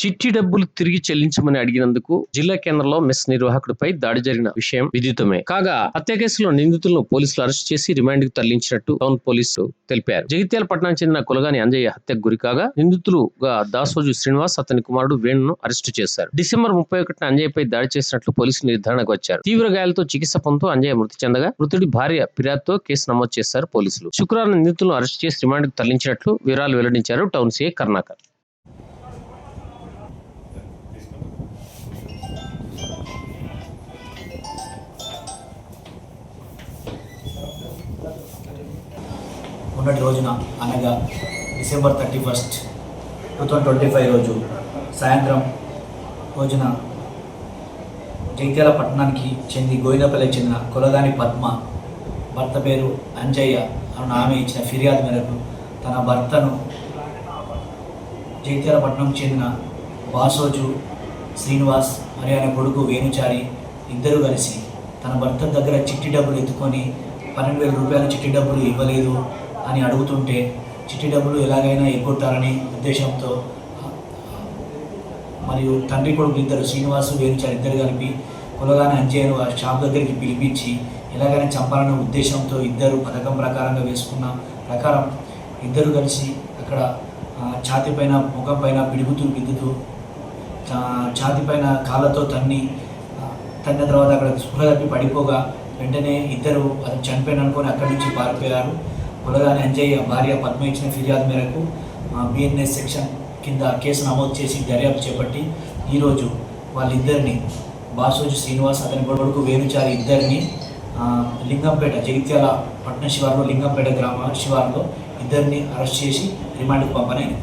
చిట్టి డబ్బులు తిరిగి చెల్లించమని అడిగినందుకు జిల్లా కేంద్రంలో మెస్ నిర్వాహకుడిపై దాడి జరిగిన విషయం విదితమే. కాగా హత్య కేసులో నిందితులను పోలీసులు అరెస్ట్ చేసి రిమాండ్ కు తరలించినట్టు టౌన్ పోలీసులు తెలిపారు. జగిత్యాల పట్టణానికి చెందిన కులగాని అంజయ్య హత్యకు గురికాగా నిందితులుగా దాసోజు శ్రీనివాస్, అతని కుమారుడు వేణును అరెస్టు చేశారు. డిసెంబర్ 31న అంజయ్యపై దాడి చేసినట్లు పోలీసులు నిర్ధారణకు వచ్చారు. తీవ్ర గాయాలతో చికిత్స పొందుతూ అంజయ్య మృతి చెందగా మృతుడి భార్య ఫిర్యాదుతో కేసు నమోదు చేశారు పోలీసులు. శుక్రవారం నిందితులను అరెస్ట్ చేసి రిమాండ్ కు తరలించినట్లు వివరాలు వెల్లడించారు టౌన్ సీఐ కరుణాకర్. మొన్నటి రోజున అనగా డిసెంబర్ 31, 2025 రోజు సాయంత్రం రోజున జగిత్యాల పట్టణానికి గోవిందపల్లికి చెందిన కులగాని పద్మ భర్త పేరు అంజయ్య అన్న ఆమె ఇచ్చిన ఫిర్యాదు మేరకు తన భర్తను జగిత్యాల పట్టణంకి చెందిన బాసోజు శ్రీనివాస్ మరియు ఆయన కొడుకు వేణుచారి ఇద్దరు కలిసి తన భర్త దగ్గర చిట్టి డబ్బులు ఎత్తుకొని 12,000 రూపాయల చిట్టి డబ్బులు ఇవ్వలేదు అని అడుగుతుంటే చిట్టి డబ్బులు ఎలాగైనా ఎగ్గొట్టాలని ఉద్దేశంతో మరియు తండ్రి కొడుకు ఇద్దరు శ్రీనివాసు వేణుచారి ఇద్దరు కలిపి కులగాని అంజయ్యను ఆ షాప్ దగ్గరికి పిలిపించి ఎలాగైనా చంపాలనే ఉద్దేశంతో ఇద్దరు పథకం ప్రకారంగా వేసుకున్న ప్రకారం ఇద్దరు కలిసి అక్కడ ఛాతీ పైన ముఖం పైన బిద్దుతూ ఛాతీ పైన కాళ్ళతో తన్న తర్వాత అక్కడ స్పృహ తప్పి పడిపోగా వెంటనే ఇద్దరు అతను చనిపోయిన అనుకొని అక్కడి నుంచి పారిపోయారు. కులగాని అంజయ్య భార్య పద్మ ఇచ్చిన ఫిర్యాదు మేరకు బిఎన్ఎస్ సెక్షన్ కింద కేసు నమోదు చేసి దర్యాప్తు చేపట్టి ఈరోజు వాళ్ళిద్దరిని బాసోజు శ్రీనివాస్ అతని కొడుకు వేణుచారి ఇద్దరిని లింగంపేట జగిత్యాల పట్టణ శివారులో లింగంపేట గ్రామ శివారులో ఇద్దరిని అరెస్ట్ చేసి రిమాండ్కు పంపనైంది.